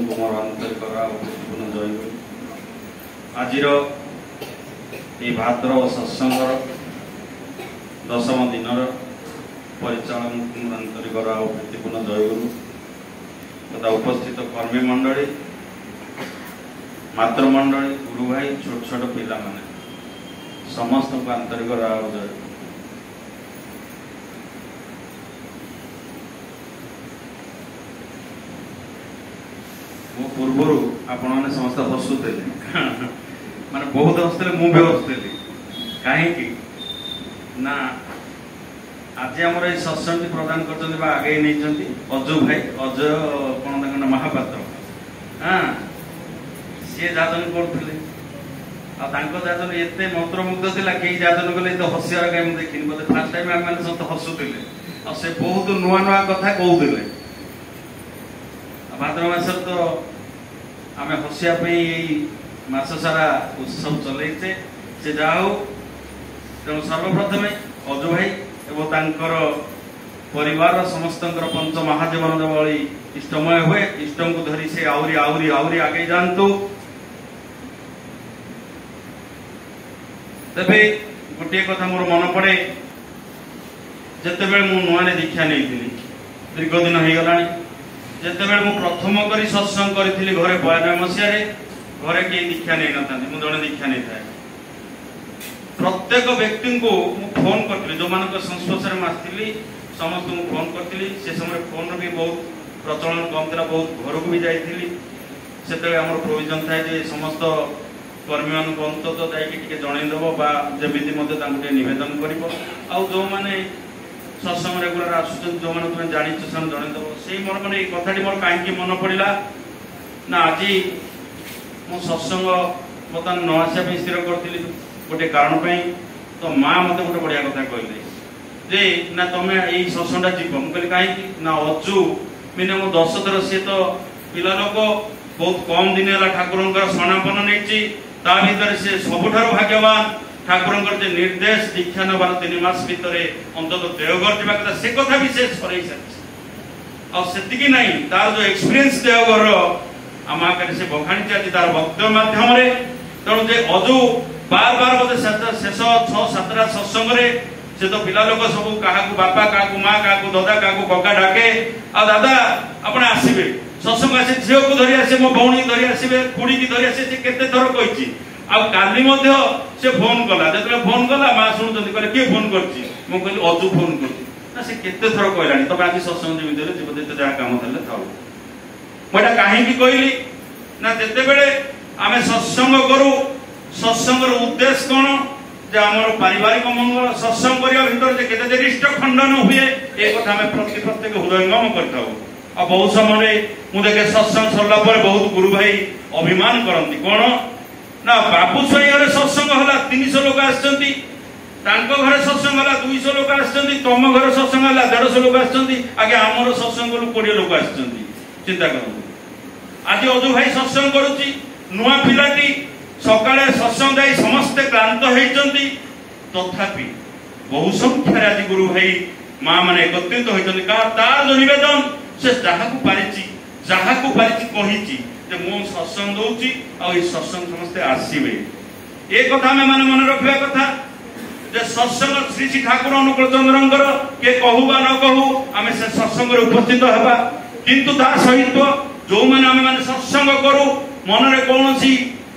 को मोर आंतरिक पूर्ण जय। आज भाद्रव सत्संगर दशम दिन परिचालन मोर आंतरिक प्रीतिपूर्ण जयगुरु तथा उपस्थित कर्मी मंडली मातृमंडली गुरु भाई छोट छोट पिला माने समस्त को आंतरिक जय। मो पूर्वर आपण मैंने समस्त हसुले माने बहुत हसुले मुझे हसुली कहीं ना आज आम सत्संग प्रदान कर आगे नहीं अजय भाई अजय कौन महापात्र हाँ सी जाजन करते जाजन एत मंत्रमुग्ध था कई जाजन गले तो हसियार कहीं देखी बोलते फास्ट टाइम आम मैंने सब हसुले से बहुत नुआ नुआ कथा कहते भाद्र मास तो आम हसियापी मास सारा उत्सव चलते से जाऊ तेणु सर्वप्रथम अजु भाई एवं परिवार समस्त पंच महाजीवन भली इष्टमय हुए इष्ट को धरी से आहरी आहरी आहरी आगे जातु। तेरे गोटे कथा मोर मन पड़े जिते मु नुआ दीक्षा नहीं दीर्घ दिन हो गला जिते मु प्रथम करी सत्संग करी घरे 92 मसीह घरे कई दीक्षा नहीं ना मुझे जड़े दीक्षा नहीं था प्रत्येक व्यक्ति को फोन करी जो मान संस्पर्श में आसती समस्त को फोन करी से समय फोन भी बहुत प्रचलन कम था बहुत घर को भी जाइली से प्रोविजन थाए समस्त कर्मी मान अंतत जाकि जनईदेव जमी नवेदन कर जो मैंने सत्संग रेगुलर आस जो मैंने तुम्हें जानी से जनईदेव से मोर मैंने कथाटी मोर कहीं मन पड़ा ना आज मु सत्संग बर्तमान न आसा स्थिर करी गोटे कारण तो माँ मत गोटे बढ़िया कथा कहले जे ना तुम्हें यही सत्संगटा जीव मुझे कहीं ना अजु मिनिमम 10 थर सी तो पिला लोक बहुत कम दिन है ठाकुर स्नापन नहीं भर से सबुठ भाग्यवान ठाकुर निर्देश दीक्षा नबार 3 मास भितर अंतत देवघर जावा से कथा भी से सर सारी ना तार जो एक्सपीरियंस देवघर आम आगे से बखाणी आज तार वक्तव्य मध्यम तेणु जे अजु बार बार बोधे शेष 6-7टा सत्संग से तो पिला लोक सब क्या बापा क्या माँ क्या दादा क्या कका डाके आ दादा आप आसवे सत्संग आसे झील को धरी आसे मो भौणी धरी आसवे खुड़ी की धरी आसे केते थर कही काली से फोन कला जो फोन कला माँ शुणुंट कहले किए फोन कर अजु फोन कर केते थर कहला तब आज सत्संग जमी जीव जहाँ कम थे था मुझे कहीं कहली ना जिते बड़े आम सत्संग करूँ सत्संगर उद्देश्य कौन जे आमर पारिवारिक मंगल सत्संग करने भर केते रिष्ट खंडन हुए ये कथा आम प्रत्येक हृदयंगम करता आ बहुत समय मुझे देखे सत्संग सरला बहुत गुरु भाई अभिमान करती कौन ना बाबू स्वाई घरे सत्संग है 300 लोक आसछंती घरे सत्संग है 200 लोक आसछंती तुम घर सत्संग है 150 लोक आसछंती आगे आमर सत्संग 20 लोक आसछंती चिंता करंतु आज अजु भाई सत्संग करूची नुआ पिलाटी सकाळे सत्संग जाई समस्त क्लांत होइचंती तथापि बहु संख्यार आज गुरु भाई माँ माने एकत्रित होइचंती का तार जो निवेदन से जहाकू पारिची कहिची जे मो सत्संग दउची आ ई सत्संग समस्त आसीबे ए कथा में माने मन रखिया कथा जे सत्संग श्री श्री ठाकुर अनुकूल चंद्रंकर के कहूबा न कहू आमे से सत्संग रे उपस्थित हेबा किंतु ता सहित जो माने आमे माने सत्संग करू मन रे कोनोसी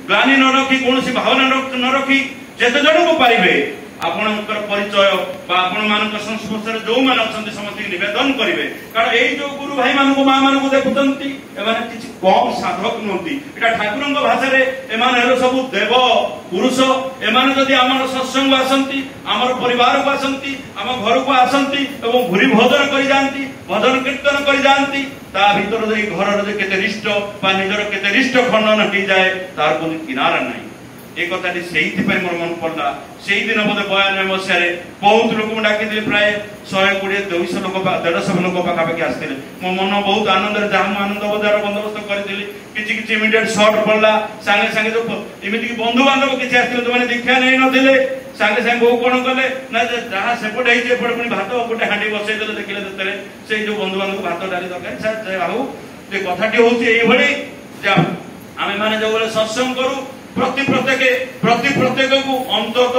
ग्लानि न रखी कौन भावना न रखी जेते जन को पारे आपणकर परिचय आपण मान संस्पर्श जो मैंने अच्छा समस्त नवेदन करेंगे कारण यही जो गुरु भाई मान माँ मान देखुंत किसी कम साधक नुहति यहाँ ठाकुर भाषा एम सब देव पुरुष एम जदि आम सत्संग आसती आम परिवार को आसती आम घर को आसती भूरी भोजन कर जाती भजन कीर्तन कर जाती भर घर के रिष्ट निजर के रिष्ट खंडन हो जाए तार कोई किनारा नहीं ये कथाटी से मोर मन पड़ा से दिन बोधे 92 मसीह बहुत लोक डाकी प्राय 120-200 लोक 150 लोक पाखापाखि आसते मो मन बहुत आनंद जहाँ आनंद बजार बंदोबस्त करी कि इमिडिएट सर्ट पड़ा सांगे सांगे जो इमिक बंधु बांधव किसी आसते जो मैंने दीक्षा नहीं नथिले सांगे सांगे बहु कौन कले ना जहाँ सेपटे होपटे पुणी भात गोटे हाँडी बसईदे देखिले से जो बंधु बांधव भात डाली दरकार आहू ये कथाटी हूँ ये आमे माने जो बेले सत्संग करू प्रति प्रत्येक को अंतत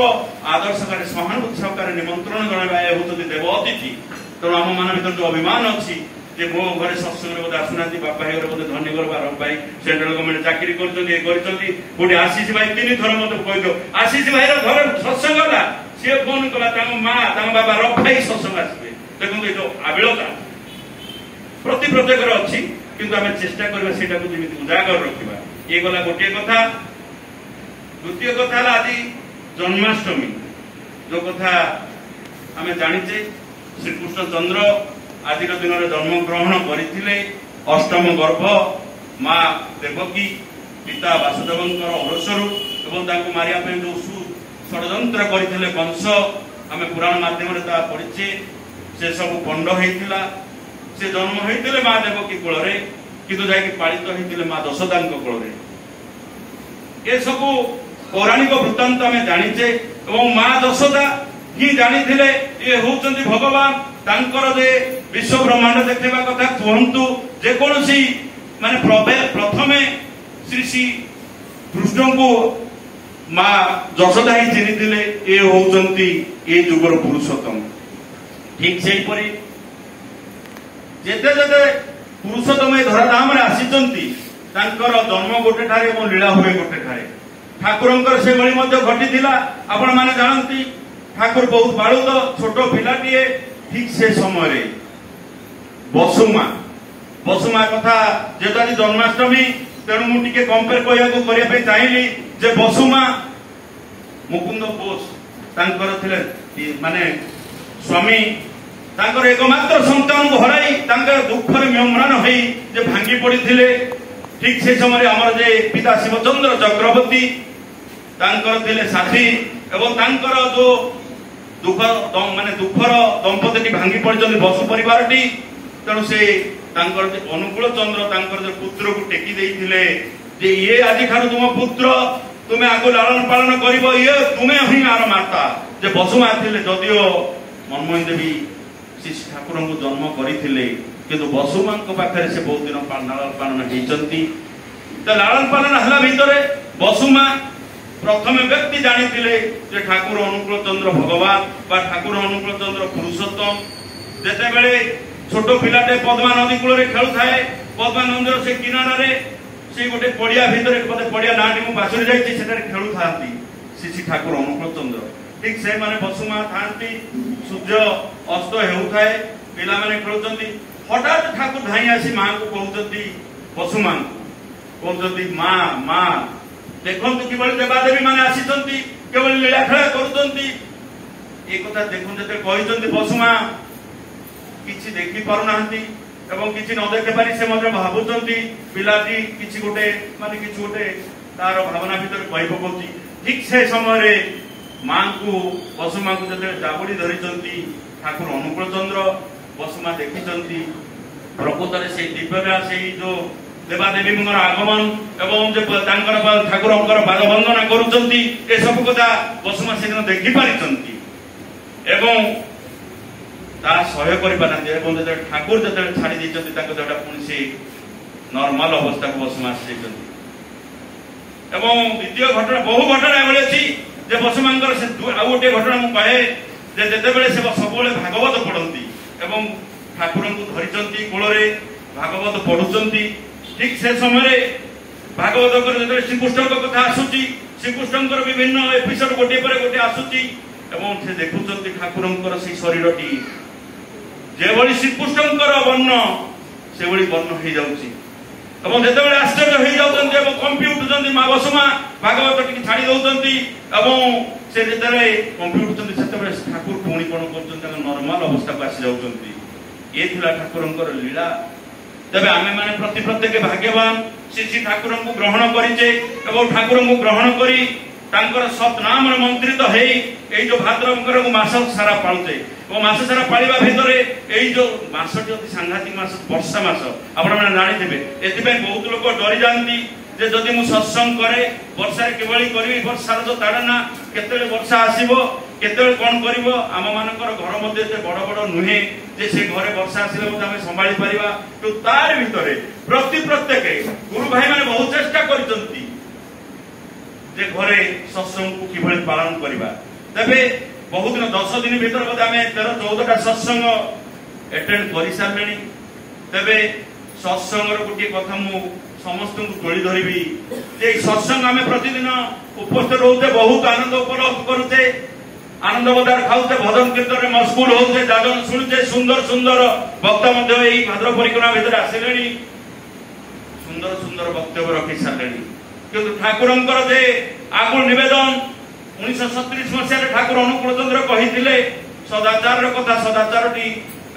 आदर सहकारे सहानुभूति सहकारे निमंत्रण जणाइबा होती देव अतिथि। तेणु आम मान भर जो अभिमान अच्छी जे मो घरे सत्संग बोधे आसुना बापा भाई बोधे धनी घर बार भाई सेंट्रल गवर्नमेंट चाकरी कर आशीष भाई 3 थर मत कहीदो आशीष भाई घर सत्संग गला सी फोन कला माँ बाबा रफाई सत्संग आसवे। देखो जो आबिलता प्रति प्रत्येक अच्छी किंतु आम चेष्टा करवा से उजागर रखा ये गला गोटे कथा। द्वितीय कथा आज जन्माष्टमी जो कथा आम जाचे श्रीकृष्ण चंद्र आज दिन में जन्म ग्रहण करते अष्टम गर्भ माँ देवकी पिता वासुदेव अवसर मारिया जो षड्यंत्र करते कंस आम पुराण मध्यम पढ़ीचे से सब पंड होता से जन्म होते माँ देवकी कूल किंतु जाकि पालित होते माँ दशोदा कूल ये सब पौराणिक वृत्तांत आम जाचे माँ दशोदा ही जानी ये होचंदी भगवान तांकर जे विश्व ब्रह्मांड देखा कथा कहतु जेकोसी माने प्रथमे श्री श्री कृष्ण को माँ यशोदा ही चिन्ही ये होचंदी ये जुगर पुरुषोत्तम। ठीक से जेते जेते पुरुषोत्तम ए धराधाम रे आसीचंती तांकर जन्म गोटे ठारे और लीला हुए गोटे ठारे ठाकुरंकर से भली मध्य घटिथिला। आपण माने जानंती ठाकुर बहुत बालुद छोट पिलाटीए ठीक से समय बसुमा कथा जेहेतु आज जन्माष्टमी तेणु मुझे कंपेयर करने चाहिए जे बसुमा मुकुंद बोस माने स्वामी तांकर एकमात्र संतान को हराई दुखर म्यम्रान हो भांगी पड़ी ठीक से समय आमर जे पिता शिवचंद्र चक्रवर्ती तांकर साथी एवं तांकर जो माने दुखर दंपति भांगी पड़ी बसु परिवार तेणु से अनुकूल चंद्र जो पुत्र को टेकी देइथिले जे ये आज ठार तुम पुत्र तुम्हें आगु लालन पालन कर ये तुम्हें ही आर माता जे बसुमा थिले जदियो मनमोहन देवी श्री ठाकुर को जन्म करते किंतु बसुमा पाखे से बहुत दिन लालन पालन होती लालन पालन है भितर बसुमा प्रथम व्यक्ति जानी ठाकुर अनुकूल चंद्र भगवान बा ठाकुर अनुकूल चंद्र पुरुषोत्तम जिते बड़े छोट पिलाटे पद्मा नदी कूल खेलु थाए पद्मा नदी से किनारे से गोटे पड़िया भितर पड़िया नाटी मुझे बासुरी जाइए खेलु था श्री ठाकुर अनुकूल चंद्र ठीक से माने बसुमा था सूर्य अस्त होता है पिला माने खेलुंट हठात ठाकुर धाई आसी माँ को कहते बसुमा कहते माँ माँ देखो किभली देवादेवी मैंने आसी केवल लीला खेला कर देखते बसुमा किसी देखी पारना किसी न देखी पारी से भावुंट पिलाटी किसी गोटे माने किसी गोटे तार भावना भितर कही पकाउची ठीक से समय माँ को बसुमा को जो जाबुड़ी धरी ठाकुर अनुकूल चंद्र बसुमा देखी प्रकृत से दिव्यरा से जो देवादेवी आगमन एवं ठाकुर बाग वंदना कर सब कथा बसुमा से दिन देखी पारी सह्य कर ठाकुर जो छाड़ी देता पुणी से नॉर्मल अवस्था को बसुमा आसी द्वितीय घटना बहु घटना एभली अच्छी बसुमा आउ गोटे घटना मुझे कहे जिते से सब भागवत पढ़ती ठाकुर को धरी कूल भागवत पढ़ुंट ठीक से समय भागवत कर श्रीकृष्ण कथा आसूची श्रीकृष्ण विभिन्न एपिसोड गोटे पर गोटे आसूची से देखुं ठाकुर से शरीर टी जो श्रीकृष्ण वर्ण से वर्ण हो जाऊँगी जिते आश्चर्य हो जाती कंपी उठुंट माँ बसुमा भागवत टी छाड़ी दौरान से जिते कंपी उठुंट से ठाकुर पुणी कौन कर नॉर्मल अवस्था को आसी जाऊँगी ये ठाकुर लीला तेरे आम मैंने प्रति प्रत्येक भाग्यवान श्री श्री ठाकुर को ग्रहण करीचे ठाकुर को ग्रहण करी सतनाम मंत्रित है जो भाद्रव मास सारा पालुचे मास सारा पालिबा भितर जो मासटी अति सांघातिक मास वर्षा मास आपण मैंने जानी ए बहुत लोग डरी जाती जदि मु सत्संग करे वर्षा किभली करी वर्षार जो ताड़ना केते वर्षा आसीबो केते कौन कर आम मानकर घर मध्य बड़ बड़ नुहे से घरे वर्षा आसिले आम संभाली पारिबा तो तार भितर प्रति प्रत्येक गुरु भाई मैंने जे घरे सत्संग को किभଳି पालन करबा तबे बहुत दिन 10 दिन भीतर बोधे आम 13-14टा सत्संग एटेंड कर सारे तबे सत्संग गोटे कथा मु समस्त तोली धरबी जे सत्संग आम प्रतिदिन उपस्थित होते बहुत आनंद उपलब्ध करुचे आनंद बजार खाऊचे भजन कीर्तन में मशगुल होते जागरण शुणुचे सुंदर सुंदर वक्ता भाद्र परिक्रमा भीतर आसिले सुंदर सुंदर वक्तव्य रखी सारे किंतु ठाकुर जे आगुल निवेदन 1937 मसीह ठाकुर अनुकूल चंद्र कही सदाचार कथा सदाचार टी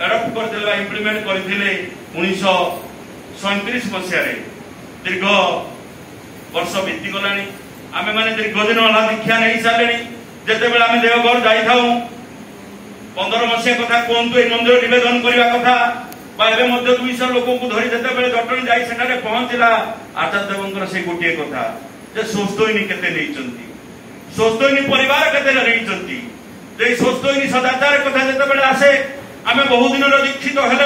एडप्ट करते इम्प्लीमेंट करते 1937 मसीह दीर्घ वर्ष बीती गला आम मैंने दीर्घ दिन है दीक्षा नहीं सारे जिते बड़े आम देवघर जाई 15 मसीह कथा कहतु ये मंदिर निवेदन करने कथा 200 लोक धरी जिते बड़े जटणी जाए पहुंचला आचार्य देवंकर से गोटे कथा जे सोस्तोइनी केते नहीं सोस्तोइनी परिवार केते सोस्तोइनी सदाचार कथा जिते बड़े आसे आम बहुत दिन दीक्षित हेले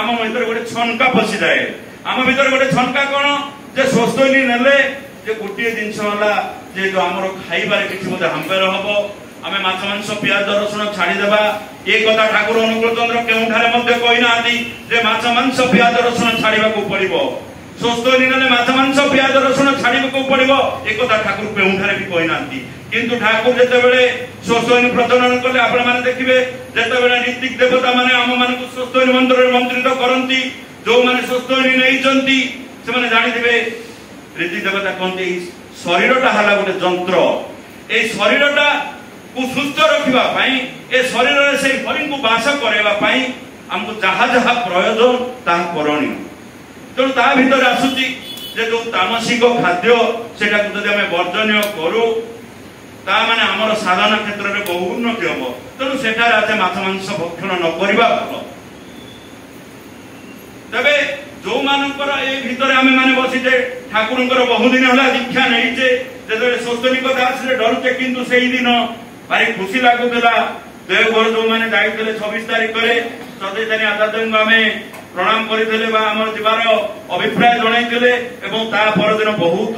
आम भीतर गोटे छनका पशि जाए आम भीतर गोटे छनका कौन जे सोस्तोइनी नेले जे गोटे जिनस जे जो आमर खाइबार किसी बोधे हाम्पेर हम आम माछ मांस पियाज रसुण छाड़ीदेवा ये कथा ठाकुर अनुकूल चंद्र केउठारे कहीना जे माछ मांस पियाज रसुण छाड़ा पड़ो सोस्तोइनी नेले माछ मांस पियाज रसुण छाड़ा पड़ो ये कथा ठाकुर केउठारे भी कहीना किंतु ठाकुर जितेबले सोस्तोइनी प्रचलन कले आपण माने देखिबे जितेबले नीतिक देवता माने आम मानकु सोस्तोइनी मंदिर में मंत्रित करंती जो माने सोस्तोइनी नैचंती से माने जानिथिबे रीति देवता कहते शरीरटा हला गोटे जंत्र ए शरीरटा को सुस्थ रखिबा पई ए शरीर रे से हरि को वास करेबा पई हमको जहा जहा प्रयोजन ताहा करणीय तेणु ता भीतर आसुची जे जो तामसिक खाद्य सेटा को जदि हमें वर्जनीय करू ता माने हमर साधना क्षेत्र रे बहु उन्नति हबो तेणु सेठार आज माछ मांस भक्षण न करिबा भलो तबे जो मानकर ए भीतर आमे माने बसिजे ठाकुरंकर बहुदिन होला दीक्षा नैचे जेते सोस्तनी कथा आसले डरुचे किंतु सेही दिन भारी खुशी लागुला देवघर जो माने जाइतले 26 तारिख रे 27 तारिख आचार्य आमे प्रणाम करितले बा हमर जीवार अभिप्राय जणाइतले एवं ता पर दिन बहुत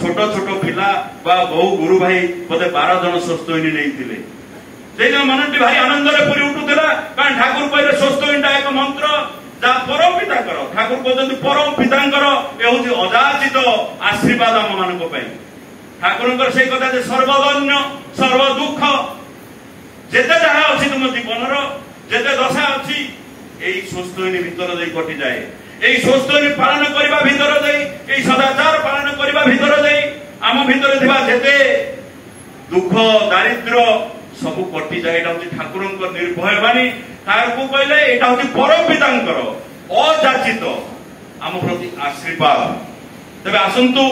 छोट छोट पिला बा बहु गुरु भाई बोधे 12 जन सोस्तनी नैतिले से दिन मनटी भारी आनंद रे पूरी उठुतला कारण ठाकुर कहले सोस्तनीटा एक मंत्र जा परम पिता करो ठाकुर कहते परम पितांकर ए होची अजाचित आशीर्वाद आम मानक पई ठाकुरंकर से कथा जे सर्वधन्य सर्व दुख जेते जहा अछि तुम जीवन रो जेते दशा अछि एई सोस्तोइनी भीतर दे कटि जाए एई सोस्तोइनी पालन करबा भीतर दे एई सदाचार पालन करबा भीतर दे आम भीतर थिबा जेते दुख दारिद्र्य सब कटि जाए एटा होची ठाकुरंकर निर्भय बाणी तार को कहले एटा होची परम पितांकर अजाचित आम प्रति आशीर्वाद तबे आसंतु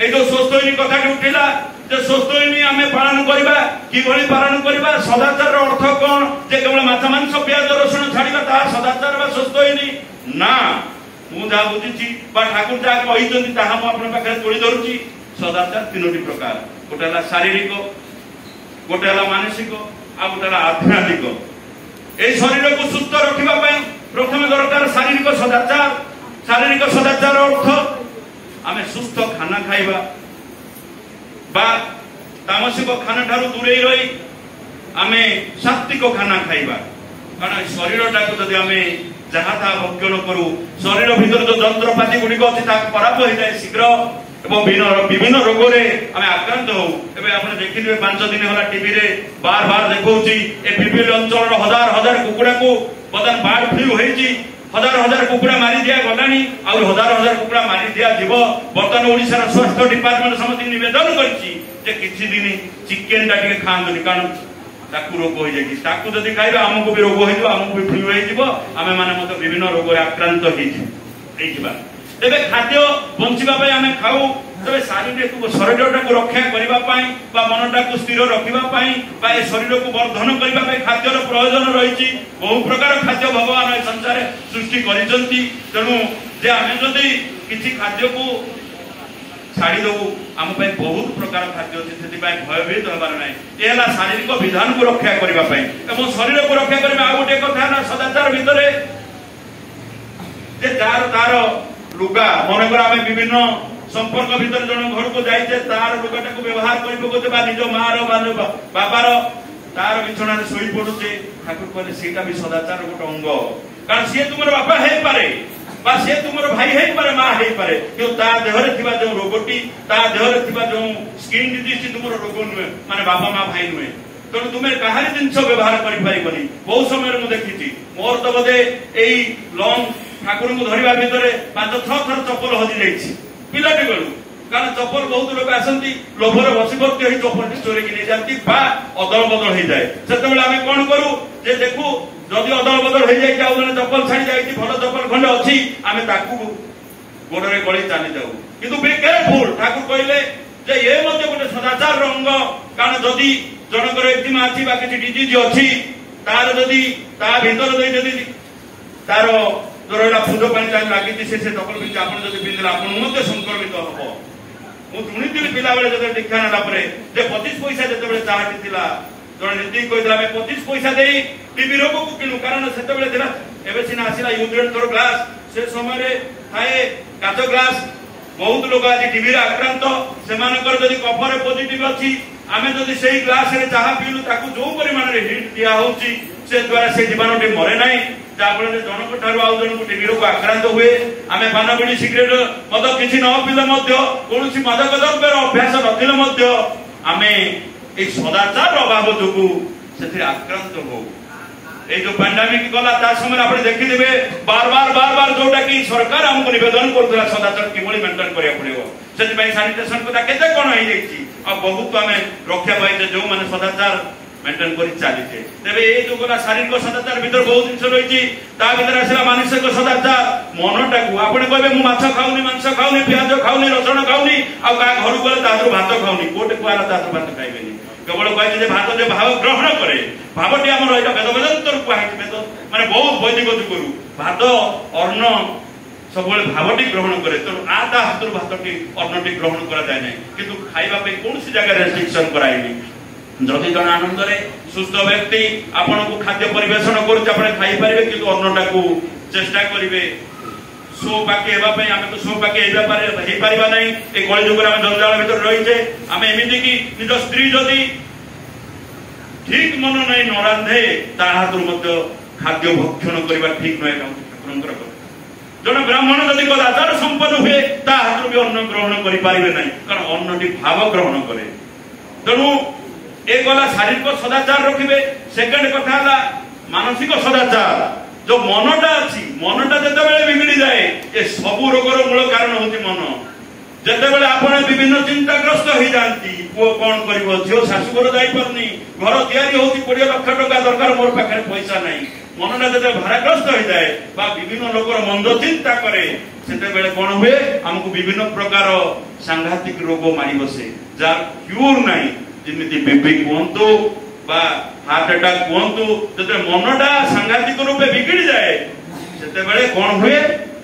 ए जो सोस्तोइनी कथा उठिला जे सोस्तोइनी आमे पालन करबा कि भली पालन करबा सदाचार अर्थ कोन जे केवल माछ मांस पियाज रसुण छाड़ीबा ता सदाचार बा सोस्तोइनी ना मु जा बुझिछि बा ठाकुर जा कहितोनी ताहा मु आपन पाखरे तोली धरुछि सदाचार तीनोटी प्रकार गोटे हला शारीरिक गोटे हला मानसिक आ गोटे हला आध्यात्मिक ए शरीर को सुस्थ रखिबा पई प्रथम दरकार शारीरिक सदाचार अर्थ आमे सुस्थ खाना खाइबा बा तामसिक खाना ठारू दूरे रही आमे सात्विक खाना खाइबा कारण शरीरटा को जदि आमे जहा था भक्षण करू शरीर भीतर जो जंत्रपाती गुड़िक अच्छी खराब हो जाए शीघ्र एवं विभिन्न रोग आमे आक्रांत हो एबे आपण देखिबे 5 दिन होला टीवी रे बार बार देखौची ए विभिन्न अंचल हजार हजार कुकुड़ा को बदन बाढ़ फ्लू होईची हजार हजार कुकुड़ा मारी दिया गलानी और हजार हजार कुकुड़ा मारी दिया जीव बर्तमान ओडिसा स्वास्थ्य डिपार्टमेंट समस्त निवेदन करछि जे किछि दिन चिकेन टा के खांदुनी कारण ताकू रोग हो जाई ताकू जदि खाइबा हमको भी रोग होइबो हमको भी फ्लू होइबो आमे माने मत विभिन्न रोग रे आक्रांत होइबा एबे खाद्य बंचिबा पई आमे खाऊ तबे शारीरिक शरीरटा को रक्षा करबा पई बा मनटा को स्थिर रखिबा पई बा ए शरीर को वर्धन करबा पई खाद्यर प्रयोजन रहिछि बहु प्रकार खाद्य भगवान ए संसार सृष्टि करिसंती तेनु जे आमे जदि किछि खाद्य को छाड़ी दो आम पे बहुत प्रकार खाद्य अछि सेति पई भयभीत होबार नै ए हला शारीरिक विधान को रक्षा करबा पई एवं शरीर को रक्षा करबा आ गोटे कथा ना सदाचार भितरे जे तार लुगा मन कर आमे विभिन्न संपर्क भीतर जन घर को जाइए तार लुगाटा को व्यवहार कर पकोते बा निज मार बाबार तार बिछणार सोई पड़ुचे ठाकुर कहले सेटा भी सदाचार गोटे अंग कारण सी तुम बापा है पारे बा से तुम भाई है पारे मां है पारे कि ता देहरे थिबा जो रोगटी ता देहरे थिबा जो स्किन डिजीज तुम रोग नुहे माने बाबा मां भाई नुहे तेणु तुम कहार जिनस व्यवहार कर बहुत समय मुझे देखी मोर तो बोधे यही लंग ठाकुर को धरवा भितर 5-6 थर चप्पल हजि जाइए पिलाटी बेलू कारण चप्पल बहुत लोग आसती लोभर बसीभूत हो चप्पल चोरी की नहीं जाती अदल बदल हो जाए से आम कौन करूँ जे देखू जदि अदल बदल हो जाए जन चप्पल छाड़ी जाए भल चप्पल खंडे अच्छी आम गोड़े गली चली जाऊ किंतु बी केयरफुल ठाकुर कहले जे ये गोटे सदाचार अंग कारण जदि जनकर एक्जिमा अच्छी किसी डिजीज अच्छी तार जदि ता भीतर तार जो रहा फुंज पानी लगी से चप्पल पिंधि आप पिंधे आप संक्रमित हम मुझे शुणी पिला बेले जो दीक्षा नाला 25 पैसा जो चाहती थी जन नीति कहता 25 पैसा दे टीबी रोग को किणु कारण से सीना आसला यूज ग्लास से समय थाए काच ग्लास बहुत लोग आज टीबी आक्रांत से कफर पॉजिटिव अच्छी आम जदि से ग्लास रे चाह पीलु जो परिमाण हिट दिया होची से द्वारा से जीवाणुटी मरे ना जहाँफल जनक ठार आउ जन को टीबी रोग आक्रांत हुए आम पान बीड़ी सिगरेट मद किसी न पिले कौन मादक द्रव्यर अभ्यास नथिले आम ये सदाचार अभाव जो से आक्रांत हो ये जो पैंडेमिक गला ता समय आप देखिए बार बार बार बार जोटा कि सरकार आमको निवेदन करुला सदाचार किभली मेंटेन करिया पड़िबो से सानिटेशन को केते कोन हो जाइछि आ बहुत आम रक्षा पाइजे जो माने सदाचार मेंटेन करी चलीचे तेरे ये जो गला शारीरिक सदाचार भीतर बहुत जिन रही ता भीतर आसला मानसिक सदाचार मनटा को आपण कहबे मु माछ खाउनी मांस खाउनी प्याज खाउनी रसुण खाउनी आ का घर गले तादर भात खाउनी कोटे कुआला तादर भात खाइबेनी केवल कहते भात जो भाव ग्रहण करे भावटी आम वेद वेदांतर कहुई वेद माने बहुत वैदिक जुगरू भात अन्न सब भावटी ग्रहण करे तेणु ता हाथ भातटी अन्नटी ग्रहण करा जाए ना किंतु खाइबा पे कौन सी जगह रेस्ट्रिक्शन कराइनी जदि जन आनंद सुस्थ व्यक्ति आपण को खाद्य परिवेषण करें कि अन्नटा को चेष्टा करेंगे सो पाके आम तो सो पाके ना ये कलि जुग जंजाल भर रही आम एमती कि निज स्त्री जदि ठीक मन नहीं न रांधे ता हाथ खाद्य भक्षण करने ठीक नुहे ठाकुर जन ब्राह्मण जदि कदाचार संपन्न हुए ता हाथ भी अन्न ग्रहण करें ना कारण अन्नटी भाव ग्रहण करे तेणु ए गला शारीरिक सदाचार रखिए सेकेंड कथा मानसिक सदाचार जो मनटा अच्छी मनटा जिते बिगड़ी जाए ये सबू रोगर मूल कारण हूँ मन जिते आप विभिन्न चिंताग्रस्त हो जाती पुओ कौन कर झील शाशुघर जापरनी घर तैयारी हो 20 लाख टका दरकार मोर पाखे पैसा ना मनटा जो भाराग्रस्त हो जाए विभिन्न लोक मंद चिंता करे से कौन हुए आमको विभिन्न प्रकार सांघातिक रोग मारी बसे जार क्यूर ना जमी बीपी कहतु हार्ट अटैक कहतु जो मनटा सांघातिक रूपे बिगड़ी जाए से कौन हुए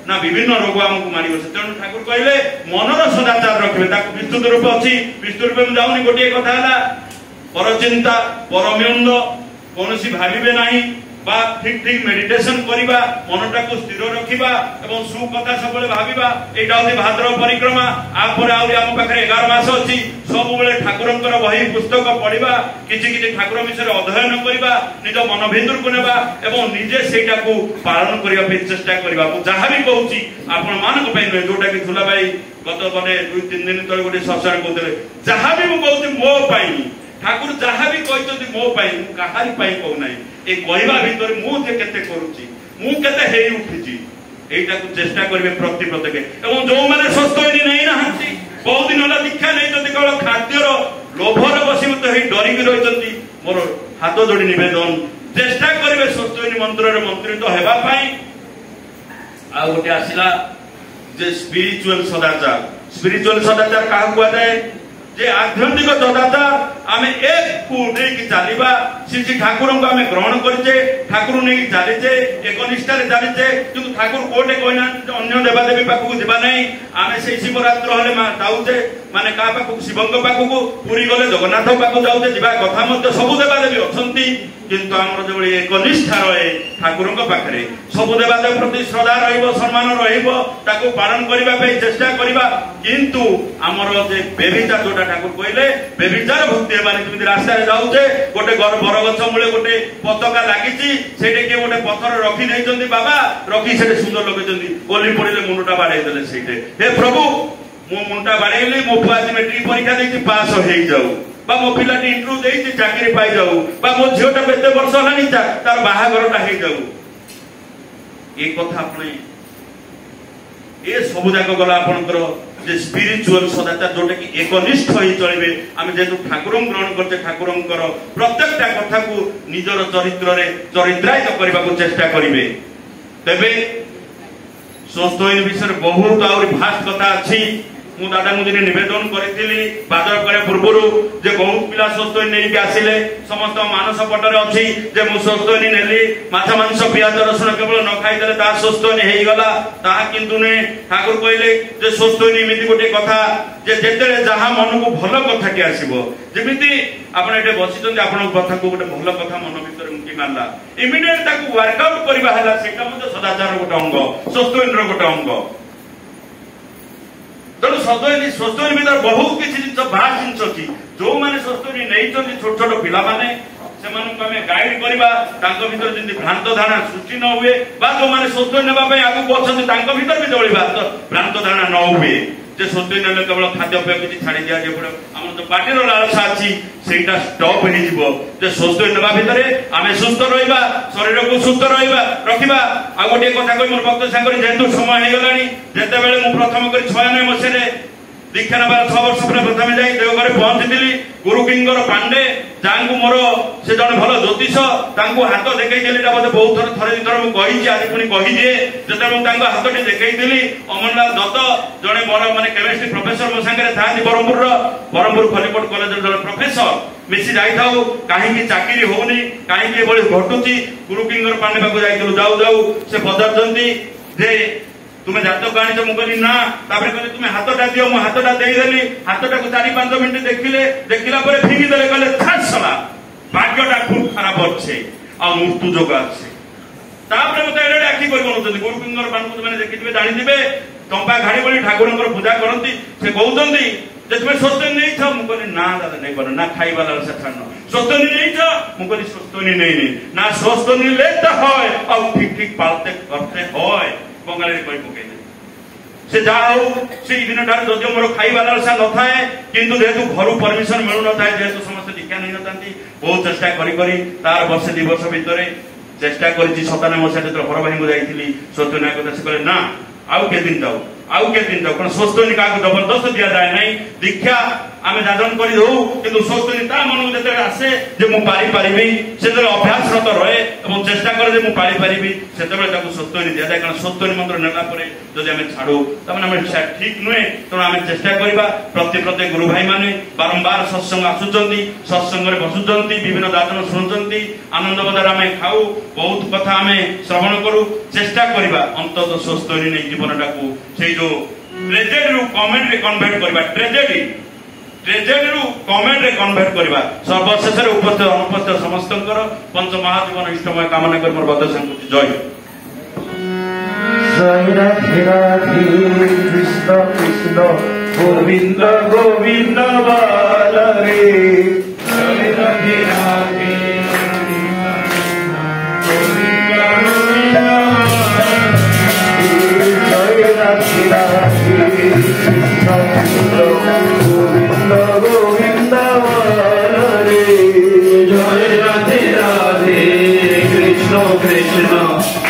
ना विभिन्न रोग आमको मार बसे तेणु ठाकुर कहले मनर सदाचार रखिए विस्तृत रूप अच्छी विस्तृत रूपे मुझे जाऊनी गोटे कथा है पर चिंता परम्यंद कौन भावे ना ठीक ठीक मेडिटेशन करवा मनटा को स्थिर रखा और सुकथा सब भाविबा एटा होती भाद्रव परिक्रमा आपर आम पाखे 11 मास अच्छी सब बेले ठाकुर बही पुस्तक पढ़ा कि ठाकुर विषय अध्ययन करवा निज मन भितर को नेबा एवं निजे सेटा को पालन करने चेष्टा करवा जहाँ भी कहूँ आपण मानक नुहे जोटा कि झुला भाई गत मैंने 2-3 दिन तले गोटे सत्संग कहते जहाँ भी मुझे कहूँ मो ठाकुर जहाँ भी कहते मो कहारी कहूना ये कहवा भितर मुझे केते करुची मु केते हेई उठिची एटा को चेष्टा करिवे प्रति प्रत्येक एवं जो माने स्वस्थ होई नहीं नाहंती बहुत दिन होला दीक्षा नहीं जति केवल खाद्यर लोभर बसीभूत होई डरी की रहितंती मोर हाथ जोड़ी निवेदन चेष्टा करिवे स्वस्थ होई मंत्र रे मंत्रित हेबा पई आ गोटे आसिला जे स्पिरिचुअल सदाचार काहा कुआ जाए जे आध्यात्मिक सदाचार आम एक को नहीं चलवा श्री ठाकुर को आम ग्रहण करे ठाकुर नहीं चलीचे एक निष्ठार चलीचे कि ठाकुर कोटे कहना अन्य देवादेवी पाखक जावा नहीं आम से शिवरात्र हेले जाऊे माने क्या पाखक शिव पाखक पूरी गले जगन्नाथ पाखक जाऊे जा कथा सब देवादेवी अच्छा किंतु आमर जो एक निष्ठा रहे ठाकुर पाखे सब देवादेव प्रति श्रद्धा रहिबो सम्मान रहिबो ताको पालन करबा पे चेष्टा करबा किंतु किंतु आमर जे बेबिचार जोटा ठाकुर कहले बेबिचार भक्ति हेबानी जमी रास्ता जाऊे गोटे बरगछ मूले गोटे पताका लगी से गोटे पथर रखी नहीं बाबा रखी से सुंदर लगे ओली पड़े मुंडा बाड़े देते हे प्रभु मो मुंडा बाड़ेली मो पुआ मेट्रिक परीक्षा देती पास हो जाऊ बा मो पिलाटी इंटरव्यू देती चाकरी पाई जाऊ बा मो झीटा एत वर्ष है तार बाहागरटा हो जाऊ ये कथा अपने ये सब जाक गला आपंकर जे स्पिरिचुअल सदाचार जोटा कि एकनिष्ठ ही चलिए आम जेहेतु ठाकुर ग्रहण करते ठाकुर प्रत्येकटा कथा को निजर चरित्र रे चरित्रायित करने को चेष्टा करेंगे तेबे स्वस्थ विषय बहुत आउरी भास्ट कथा अच्छी मु दादा मुझे निवेदन करी बाजार करे पूर्व जे बहुत पिला स्वस्थ नहीं आसिले समस्त मानस पटर अच्छी जे मु स्वस्थ नेली माछ मांस पियाज रसुण केवल न खाईदे ता स्वस्थ हो गला ता किंतु ने ठाकुर कहले जे स्वस्थ एमती गोटे कथा जे जेते जहाँ मन को भल कथा के आसीबो जेमिति आपण एटे बसिचंदी आपण कथा को गोटे भल कथा मन भीतर उंकी मारला इमिडिएट ताकू वर्कआउट करबा हला सेटा मते सदाचार गोटे अंग स्वस्थ गोटे अंग तेणु स्वस्थ भीतर बहुत किसी जिन बाहर जिन अच्छी जो मैंने स्वस्थ नहीं छोट छोट पिला से गाइड करवा भीतर जमी भ्रांत धारणा सृष्टि न हुए जो मैंने स्वस्थ नापी आगे अच्छा भीतर भी चलवा भ्रांत धारणा न हुए जे स्वस्थ ने केवल खाद्य पेय किसी छाड़ी दिया पड़े आम जो पार्टी लालसा अच्छी से स्टप हो स्वस्थ ना भितर आम सुस्थ रहा शरीर को सुस्थ रखा आ गोटे कथा कह मोर भक्त सागर जेहेतु समय हो गला जिते बड़े प्रथम कर 96 मसीह दीक्षा नबार 6 वर्ष पर प्रथम जाई देवघर पहुंची गुरु किंगर पांडे जहाँ मोर से जन भल ज्योतिष हाथ देखी बहुत बहुत थर थर मुझे आज पुणी कहीदिए जो हाथटी देखी अमरनाथ दत्त जड़े मोर माने केमिस्ट्री प्रोफेसर मो सागर था ब्रह्मपुर खलीकोट कॉलेज जड़े प्रोफेसर मिसी जाऊ कहीं चाकरी होनी कहीं घटुची गुरु किंगर पांडे पाक जाऊ जाऊ से पचार जे तुम्हें जातक आनी तो मुझे ना कहले तुम्हें हाथटा दियो मु हाथटा देदेली हाथटा को 4-5 मिनट देखला फिंगिदे कहले छाला भाग्यटा खूब खराब अच्छे आ मृत्यु जोग अच्छे मत आखि कर गुरु किंगर पांडे मैंने देखिए जानी टंका घाड़ी बड़ी ठाकुर पूजा करती से कहते तुम्हें स्वस्थ नहीं था मुझे ना दादा नहीं कर ना खाइबा से छाड़ स्वस्थ नहीं था मुझे स्वस्थ नहीं ना स्वस्थ लेते है और ठीक ठीक पालते करते है बंगाली कही पकई से जहा से दिन ठार जदि मोर खाइबा लालसा न थाए किंतु जेहेतु घर परमिशन मिलू न थाए जेहेतु समस्त दीक्षा नहीं नथांती बहुत चेष्टा करी तार वर्षे 2 वर्ष भितर चेष्टा करी 97 मसीहा जो हर भाई को जाइली सत्यनारायण कथा से कहले ना आउ के दिन जाऊ कौन स्वस्थ क्या जबरदस्त दि जाए ना दीक्षा आम जाजन कर स्वस्थ मन को जो आसे जे मुझे पारि से अभ्यासरत रहे और चेष्टा करे मुझे पारि से स्वस्थ दि जाए कारण स्वस्थ मंत्र नेला जब आम छाड़ू तमें ठीक नुहे तेणु आम चेष्टा करवा प्रत्येक गुरु भाई मैंने बारंबार सत्संग आसुंच सत्संग बसुंच विभिन्न दातन शुणुंट आनंद बजार आम खाऊ बहुत कथा आम श्रवण करूँ चेष्टा करवा अंतत स्वस्थ नहीं जीवनटा को से जो ट्रेजेडी रु कमेंट रे कन्वर्ट करवा ट्रेजेडी रु कमेंट रे कन्वर्ट करवा सर्वशेष उपस्थित अनुपस्थित समस्त पंच महाजीवन इष्टमय कामना कर मोर बद संकुच जय जय राधे राधे कृष्ण कृष्ण गोविंद गोविंद बाला रे जय राधे राधे कृष्ण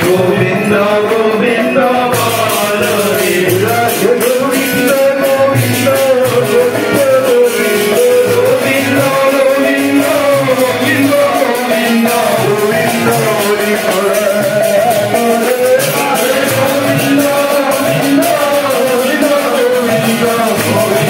गोविंद गोविंद Oh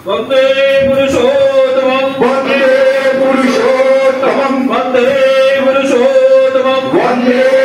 वंदे पुरुषोत्तमं वंदे पुरुषोत्तमं वंदे पुरुषोत्तमं वंदे